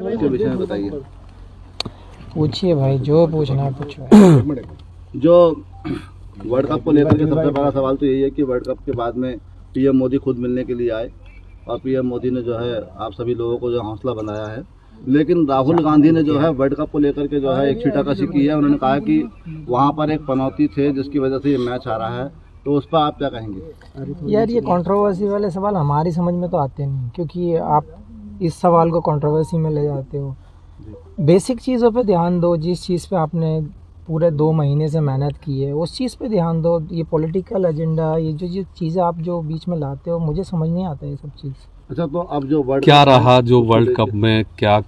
उसके विषय में बताइए। पूछिए भाई, जो पूछना है पूछो। जो वर्ल्ड कप को लेकर के सबसे बड़ा सवाल तो यही है कि वर्ल्ड कप के बाद में पीएम मोदी खुद मिलने के लिए आए और पीएम मोदी ने जो है आप सभी लोगों को जो हौसला बनाया है, लेकिन राहुल गांधी ने जो है वर्ल्ड कप को लेकर के जो है एक छीटाकशी की है। उन्होंने कहा कि वहाँ पर एक पनौती थे जिसकी वजह से ये मैच आ रहा है, तो उस पर आप क्या कहेंगे? यार ये कंट्रोवर्सी वाले सवाल हमारी समझ में तो आते नहीं, क्योंकि आप इस सवाल को कंट्रोवर्सी में ले जाते हो। बेसिक चीज़ों पे ध्यान दो, जिस चीज़ पे आपने पूरे 2 महीने से मेहनत की है उस चीज़ पे ध्यान दो। ये पॉलिटिकल एजेंडा, ये जो चीज़ें आप जो बीच में लाते हो, मुझे समझ नहीं आता ये सब चीज़। अच्छा, तो अब जो वर्ल्ड क्या रहा जो वर्ल्ड कप में क्या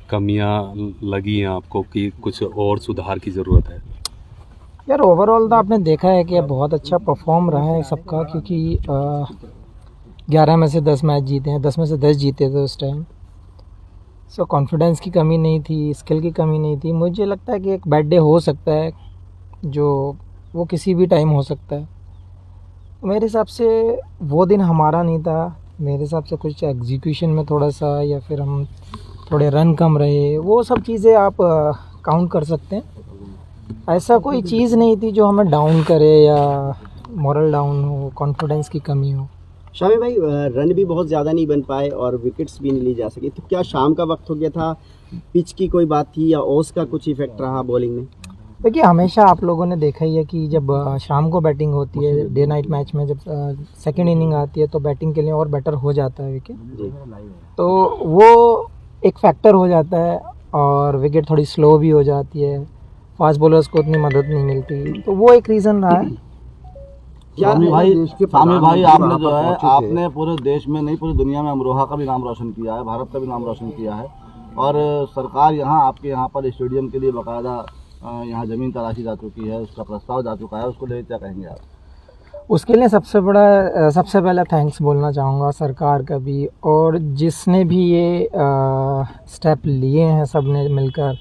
कमियां लगी हैं आपको कि कुछ और सुधार की ज़रूरत है? यार ओवरऑल तो आपने देखा है कि बहुत अच्छा परफॉर्म रहा है सबका, क्योंकि 11 में से 10 मैच जीते हैं, 10 में से 10 जीते थे उस टाइम। सो कॉन्फिडेंस की कमी नहीं थी, स्किल की कमी नहीं थी। मुझे लगता है कि एक बैड डे हो सकता है, जो वो किसी भी टाइम हो सकता है। मेरे हिसाब से वो दिन हमारा नहीं था। मेरे हिसाब से कुछ एग्जीक्यूशन में थोड़ा सा, या फिर हम थोड़े रन कम रहे, वो सब चीज़ें आप काउंट कर सकते हैं। ऐसा कोई चीज़ नहीं थी जो हमें डाउन करे या मॉरल डाउन हो, कॉन्फिडेंस की कमी हो। शामी भाई, रन भी बहुत ज़्यादा नहीं बन पाए और विकेट्स भी नहीं ली जा सकी, तो क्या शाम का वक्त हो गया था, पिच की कोई बात थी या ओस का कुछ इफेक्ट रहा बॉलिंग में? देखिए, हमेशा आप लोगों ने देखा ही है कि जब शाम को बैटिंग होती है, डे नाइट मैच में जब सेकंड इनिंग आती है तो बैटिंग के लिए और बेटर हो जाता है विकेट, तो वो एक फैक्टर हो जाता है और विकेट थोड़ी स्लो भी हो जाती है, फास्ट बॉलर्स को उतनी मदद नहीं मिलती, तो वो एक रीज़न रहा है। स्वामी भाई आपने जो है आपने पूरे देश में नहीं पूरी दुनिया में अमरोहा का भी नाम रोशन किया है, भारत का भी नाम रोशन किया है, और सरकार यहाँ आपके यहाँ पर स्टेडियम के लिए बाकायदा यहाँ ज़मीन तलाशी जा चुकी है, उसका प्रस्ताव जा चुका है, उसको लेकर क्या कहेंगे आप? उसके लिए सबसे पहला थैंक्स बोलना चाहूँगा सरकार का भी, और जिसने भी ये स्टेप लिए हैं सब ने मिलकर,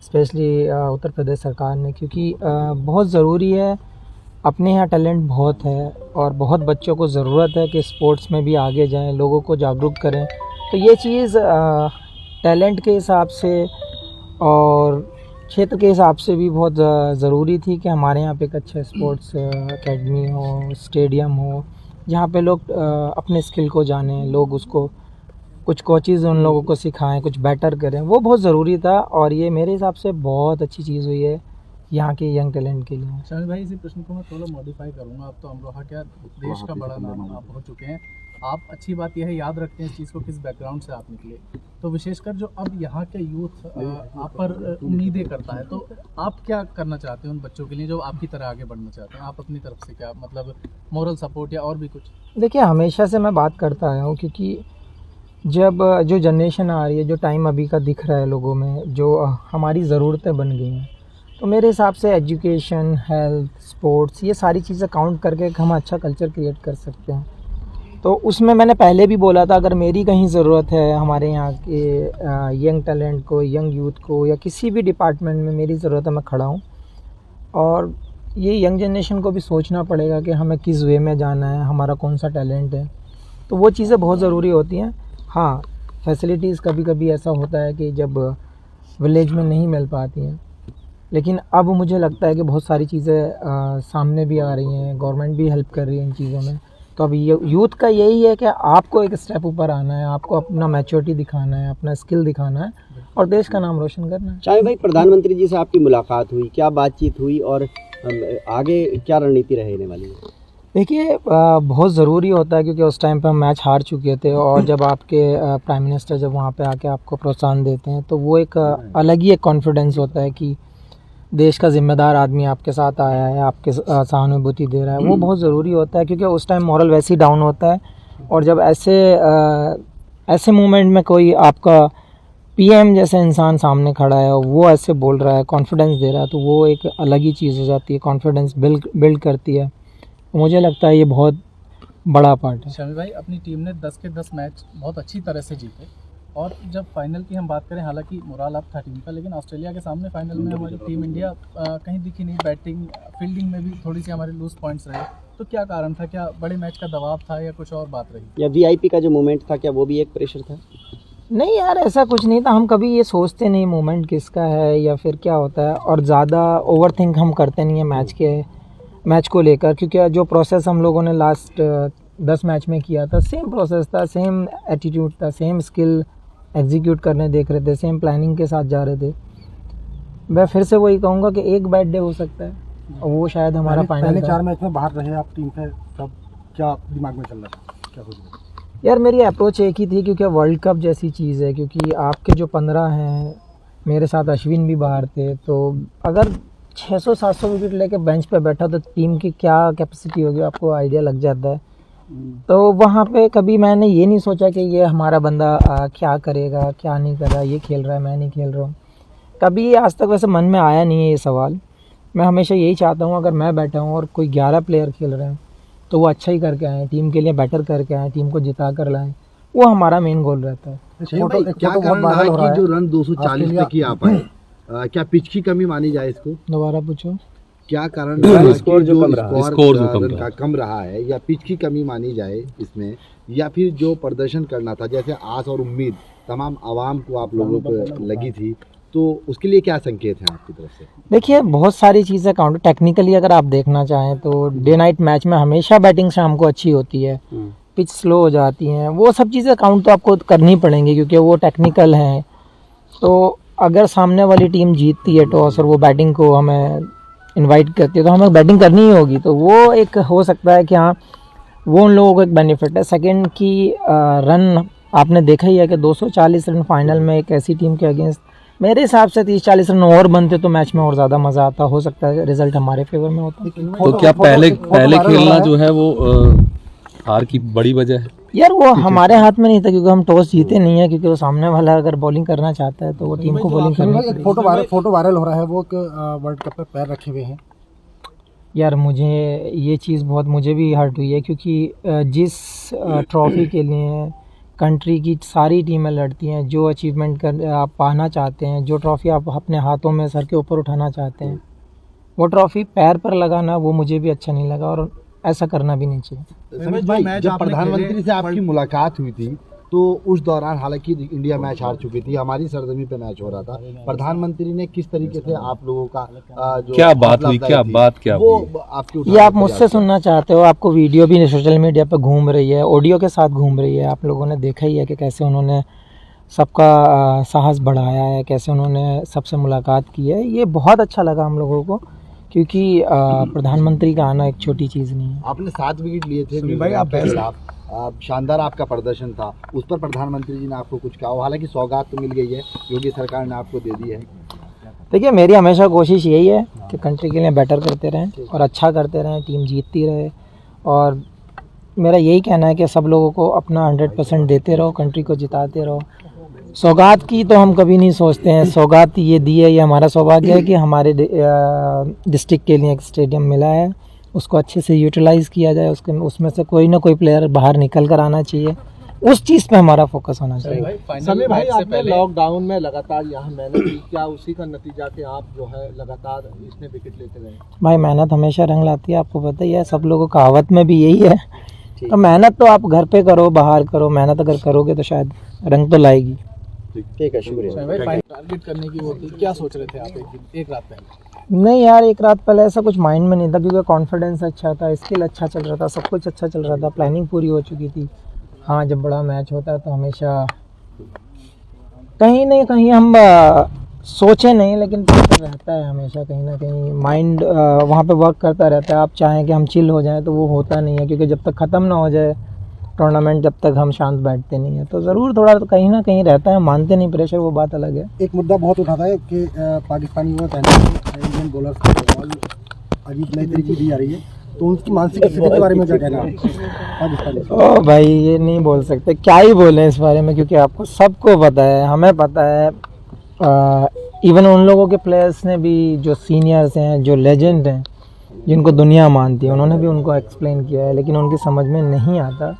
स्पेशली उत्तर प्रदेश सरकार ने, क्योंकि बहुत ज़रूरी है। अपने यहाँ टैलेंट बहुत है और बहुत बच्चों को ज़रूरत है कि स्पोर्ट्स में भी आगे जाएं, लोगों को जागरूक करें। तो ये चीज़ टैलेंट के हिसाब से और क्षेत्र के हिसाब से भी बहुत ज़रूरी थी कि हमारे यहाँ पे एक अच्छा स्पोर्ट्स एकेडमी हो, स्टेडियम हो, जहाँ पे लोग अपने स्किल को जानें, लोग उसको कुछ कोचेज़ उन लोगों को सिखाएं, कुछ बेटर करें। वो बहुत ज़रूरी था और ये मेरे हिसाब से बहुत अच्छी चीज़ हुई है यहाँ के यंग टैलेंट के लिए। शामी भाई, इसी प्रश्न को मैं थोड़ा मॉडिफाई करूँगा। आप तो अमरोहा क्या देश का बड़ा नाम आप हो चुके हैं, आप अच्छी बात यह है याद रखते हैं इस चीज़ को किस बैकग्राउंड से आप निकले, तो विशेषकर जो अब यहाँ के यूथ आप पर उम्मीदें करता है, तो आप क्या करना चाहते हैं उन बच्चों के लिए जो आपकी तरह आगे बढ़ना चाहते हैं? आप अपनी तरफ से क्या मतलब मोरल सपोर्ट या और भी कुछ? देखिए, हमेशा से मैं बात करता आया हूँ, क्योंकि जब जो जनरेशन आ रही है, जो टाइम अभी का दिख रहा है लोगों में, जो हमारी ज़रूरतें बन गई हैं, तो मेरे हिसाब से एजुकेशन, हेल्थ, स्पोर्ट्स, ये सारी चीज़ें काउंट करके हम अच्छा कल्चर क्रिएट कर सकते हैं। तो उसमें मैंने पहले भी बोला था, अगर मेरी कहीं ज़रूरत है हमारे यहाँ के यंग टैलेंट को, यंग यूथ को, या किसी भी डिपार्टमेंट में मेरी ज़रूरत है, मैं खड़ा हूँ। और ये यंग जनरेशन को भी सोचना पड़ेगा कि हमें किस वे में जाना है, हमारा कौन सा टैलेंट है, तो वो चीज़ें बहुत ज़रूरी होती हैं। हाँ, फैसिलिटीज़ कभी कभी ऐसा होता है कि जब विलेज में नहीं मिल पाती हैं, लेकिन अब मुझे लगता है कि बहुत सारी चीज़ें सामने भी आ रही हैं, गवर्नमेंट भी हेल्प कर रही है इन चीज़ों में। तो अब ये यूथ का यही है कि आपको एक स्टेप ऊपर आना है, आपको अपना मैच्योरिटी दिखाना है, अपना स्किल दिखाना है और देश का नाम रोशन करना है। शामी भाई, प्रधानमंत्री जी से आपकी मुलाकात हुई, क्या बातचीत हुई और आगे क्या रणनीति रहने वाली है? देखिए, बहुत ज़रूरी होता है, क्योंकि उस टाइम पे हम मैच हार चुके थे, और जब आपके प्राइम मिनिस्टर जब वहाँ पे आके आपको प्रोत्साहन देते हैं, तो वो एक अलग ही एक कॉन्फिडेंस होता है कि देश का जिम्मेदार आदमी आपके साथ आया है, आपके सहानुभूति दे रहा है। वो बहुत ज़रूरी होता है, क्योंकि उस टाइम मॉरल वैसे ही डाउन होता है, और जब ऐसे मोमेंट में कोई आपका पीएम जैसा इंसान सामने खड़ा है और वो ऐसे बोल रहा है, कॉन्फिडेंस दे रहा है, तो वो एक अलग ही चीज़ हो जाती है, कॉन्फिडेंस बिल्ड करती है। तो मुझे लगता है ये बहुत बड़ा पार्ट है। शामी भाई, अपनी टीम ने 10 के 10 मैच बहुत अच्छी तरह से जीते, और जब फाइनल की हम बात करें, हालांकि मोरल अप था टीम का, लेकिन ऑस्ट्रेलिया के सामने फाइनल में हमारी टीम इंडिया कहीं दिखी नहीं। बैटिंग, फील्डिंग में भी थोड़ी सी हमारे लूज पॉइंट्स रहे, तो क्या कारण था? क्या बड़े मैच का दबाव था या कुछ और बात रही? या वीआईपी का जो मोमेंट था, क्या वो भी एक प्रेशर था? नहीं यार, ऐसा कुछ नहीं था। हम कभी ये सोचते नहीं मोमेंट किसका है या फिर क्या होता है, और ज़्यादा ओवर थिंक हम करते नहीं है मैच को लेकर, क्योंकि जो प्रोसेस हम लोगों ने लास्ट 10 मैच में किया था, सेम प्रोसेस था, सेम एटीट्यूड था, सेम स्किल एग्जीक्यूट करने देख रहे थे, सेम प्लानिंग के साथ जा रहे थे। मैं फिर से वही कहूँगा कि एक बैड डे हो सकता है, और वो शायद हमारा फाइनल। पहले 4 मैच में बाहर रहे आप टीम से, तब क्या दिमाग में चल रहा था, क्या सोच रहे थे? यार मेरी अप्रोच एक ही थी, क्योंकि वर्ल्ड कप जैसी चीज़ है, क्योंकि आपके जो 15 हैं, मेरे साथ अश्विन भी बाहर थे, तो अगर 600-700 विकेट लेके बेंच पे बैठा तो टीम की क्या कैपेसिटी होगी आपको आइडिया लग जाता है। तो वहाँ पे कभी मैंने ये नहीं सोचा कि ये हमारा बंदा क्या करेगा क्या नहीं कर रहा, ये खेल रहा है मैं नहीं खेल रहा हूँ, कभी आज तक वैसे मन में आया नहीं है ये सवाल। मैं हमेशा यही चाहता हूँ अगर मैं बैठा हूँ और कोई 11 प्लेयर खेल रहे हैं तो वो अच्छा ही करके आएँ, टीम के लिए बेटर करके आएँ, टीम को जिता कर लाएँ, वो हमारा मेन गोल रहता है। क्या कारण रहा कि जो रन 240 तक ही आ पाए? क्या पिच की कमी मानी जाए इसको? दोबारा पूछो। क्या कारण रहा स्कोर जो कम रहा है, या पिच की कमी मानी जाए इसमें, या फिर जो प्रदर्शन करना था, जैसे आस और उम्मीद तमाम आवाम को आप लोगों को लगी थी, तो उसके लिए क्या संकेत हैं आपकी तरफ से? देखिए बहुत सारी चीज़ें काउंटर टेक्निकली अगर आप देखना चाहें तो डे नाइट मैच में हमेशा बैटिंग शाम को अच्छी होती है, पिच स्लो हो जाती हैं, वो सब चीज़ें काउंट तो आपको करनी पड़ेंगी क्योंकि वो टेक्निकल हैं। तो अगर सामने वाली टीम जीतती है टॉस और वो बैटिंग को हमें इनवाइट करती है तो हमें बैटिंग करनी ही होगी, तो वो एक हो सकता है कि हाँ वो उन लोगों को एक बेनिफिट है। सेकंड की रन आपने देखा ही है कि 240 रन फाइनल में एक ऐसी टीम के अगेंस्ट, मेरे हिसाब से 30-40 रन और बनते तो मैच में और ज़्यादा मज़ा आता, हो सकता है रिजल्ट हमारे फेवर में होता। तो क्या पहले खेलना जो है वो हार की बड़ी वजह है? यार वो हमारे हाथ में नहीं था क्योंकि हम टॉस जीते नहीं है, क्योंकि वो सामने वाला अगर बॉलिंग करना चाहता है तो वो टीम को बॉलिंग करनी एक फोटो वायरल हो रहा है, वो वर्ल्ड कप पे पैर रखे हुए हैं। यार मुझे ये चीज़ बहुत मुझे भी हर्ट हुई है, क्योंकि जिस ट्रॉफी के लिए कंट्री की सारी टीमें लड़ती हैं, जो अचीवमेंट कर आप पाना चाहते हैं, जो ट्रॉफी आप अपने हाथों में सर के ऊपर उठाना चाहते हैं, वो ट्रॉफी पैर पर लगाना वो मुझे भी अच्छा नहीं लगा और ऐसा करना भी नहीं चाहिए। समीर भाई, जब प्रधानमंत्री से आपकी मुलाकात हुई थी तो उस दौरान हालांकि इंडिया मैच हार चुकी थी, हमारी सरजमी पे मैच हो रहा था, प्रधानमंत्री ने किस तरीके से आप लोगों का जो क्या बात हुई, क्या बात क्या वो हुई? आपके ये आप मुझसे सुनना चाहते हो? आपको वीडियो भी सोशल मीडिया पे घूम रही है, ऑडियो के साथ घूम रही है, आप लोगों ने देखा ही है कि कैसे उन्होंने सबका साहस बढ़ाया है, कैसे उन्होंने सबसे मुलाकात की है। ये बहुत अच्छा लगा हम लोगों को, क्योंकि प्रधानमंत्री का आना एक छोटी चीज़ नहीं है। आपने 7 विकेट लिए थे भाई, आप शानदार आपका प्रदर्शन था, उस पर प्रधानमंत्री जी ने आपको कुछ कहा? हालांकि सौगात तो मिल गई है, योगी सरकार ने आपको दे दी है। देखिए मेरी हमेशा कोशिश यही है कि कंट्री के लिए बेटर करते रहें और अच्छा करते रहें, टीम जीतती रहे, और मेरा यही कहना है कि सब लोगों को अपना 100% देते रहो, कंट्री को जिताते रहो। सौगात की तो हम कभी नहीं सोचते हैं, सौगात ये दी है, ये हमारा सौभाग्य है कि हमारे डिस्ट्रिक्ट के लिए एक स्टेडियम मिला है, उसको अच्छे से यूटिलाइज़ किया जाए, उसमें से कोई ना कोई प्लेयर बाहर निकल कर आना चाहिए, उस चीज़ पे हमारा फोकस होना चाहिए। समीर भाई, आपने लॉकडाउन में लगातार यहाँ मेहनत की, क्या उसी का नतीजा कि आप जो है लगातार इसमें विकेट लेते रहे? भाई मेहनत हमेशा रंग लाती है, आपको पता ही है, सब लोगों का कहावत में भी यही है। तो मेहनत तो आप घर पे करो बाहर करो, मेहनत अगर करोगे तो शायद रंग तो लाएगी। ठीक है, शुक्रिया। टारगेट करने की वो थी, क्या सोच रहे थे आप एक रात पहले? नहीं यार, एक रात पहले ऐसा कुछ माइंड में नहीं था, क्योंकि कॉन्फिडेंस अच्छा था, स्किल अच्छा चल रहा था, सब कुछ अच्छा चल रहा था, प्लानिंग पूरी हो चुकी थी। हाँ, जब बड़ा मैच होता है तो हमेशा कहीं ना कहीं हम सोचे नहीं, लेकिन प्रेशर रहता है हमेशा, कहीं ना कहीं माइंड वहाँ पे वर्क करता रहता है। आप चाहें कि हम चिल हो जाएं तो वो होता नहीं है, क्योंकि जब तक ख़त्म ना हो जाए टूर्नामेंट, जब तक हम शांत बैठते नहीं है, तो ज़रूर थोड़ा तो कहीं ना कहीं रहता है, मानते नहीं प्रेशर, वो बात अलग है। एक मुद्दा बहुत उठाता है कि पाकिस्तानी वो इंडियन बॉलर बॉल अजीब नई तरीके दी जा रही है, तो उनकी मानसिक स्थिति के बारे में क्या कहना है पाकिस्तानी? ओ भाई, ये नहीं बोल सकते, क्या ही बोलें इस बारे में, क्योंकि आपको सबको पता है, हमें पता है, इवन उन लोगों के प्लेयर्स ने भी, जो सीनियर्स हैं, जो लेजेंड हैं, जिनको दुनिया मानती है, उन्होंने भी उनको एक्सप्लेन किया है, लेकिन उनकी समझ में नहीं आता।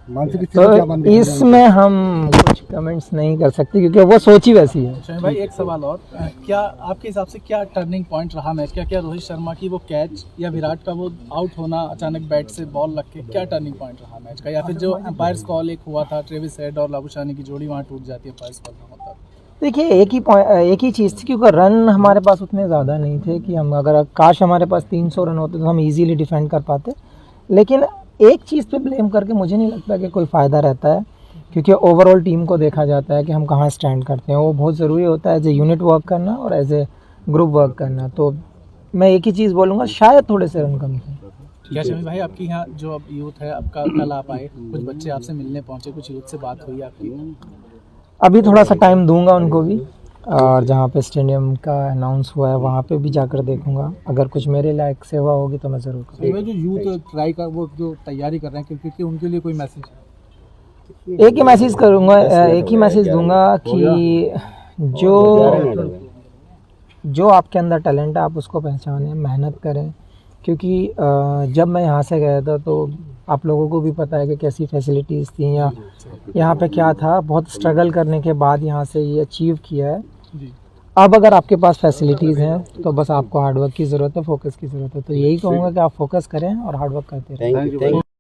मानसिक स्थिति तो क्या बन रही है? इसमें हम कुछ कमेंट्स नहीं कर सकते क्योंकि वो सोच ही वैसी है। शमी भाई एक सवाल और, क्या आपके हिसाब से क्या टर्निंग पॉइंट रहा मैच का? क्या रोहित शर्मा की वो कैच या विराट का वो आउट होना अचानक बैट से बॉल लग के, क्या टर्निंग पॉइंट रहा मैच का? या फिर जो एम्पायर्स कॉल एक हुआ था, ट्रेविस हेड और लाबुशानी की जोड़ी वहाँ टूट जाती है एम्पायर्स कॉल का मतलब? देखिए एक ही चीज़ थी क्योंकि रन हमारे पास उतने ज़्यादा नहीं थे कि हम अगर काश हमारे पास 300 रन होते तो हम इजीली डिफेंड कर पाते। लेकिन एक चीज़ पे ब्लेम करके मुझे नहीं लगता कि कोई फ़ायदा रहता है, क्योंकि ओवरऑल टीम को देखा जाता है कि हम कहाँ स्टैंड करते हैं। वो बहुत ज़रूरी होता है एज ए यूनिट वर्क करना और एज ए ग्रुप वर्क करना। तो मैं एक ही चीज़ बोलूँगा, शायद थोड़े से रन कम थे। क्या शमी भाई आपकी यहाँ जो अब यूथ है, आपका कल आप आए, कुछ बच्चे आपसे मिलने पहुँचे, कुछ यूथ से बात हुई आपकी? अभी थोड़ा सा टाइम दूंगा उनको भी, और जहाँ पे स्टेडियम का अनाउंस हुआ है वहाँ पे भी जाकर देखूंगा। अगर कुछ मेरे लायक सेवा होगी तो मैं ज़रूर करूँगा। जो यूथ ट्राई का वो जो तैयारी कर रहे हैं क्रिकेट की, उनके लिए कोई मैसेज? एक ही मैसेज करूँगा, एक ही मैसेज दूंगा कि जो आपके अंदर टैलेंट है आप उसको पहचानें, मेहनत करें। क्योंकि जब मैं यहाँ से गया था तो आप लोगों को भी पता है कि कैसी फैसिलिटीज़ थी या यहाँ पे क्या था। बहुत स्ट्रगल करने के बाद यहाँ से ये अचीव किया है। अब अगर आपके पास फैसिलिटीज़ हैं तो बस आपको हार्डवर्क की ज़रूरत है, फोकस की ज़रूरत है। तो यही कहूँगा कि आप फोकस करें और हार्डवर्क करते रहें। Thank you.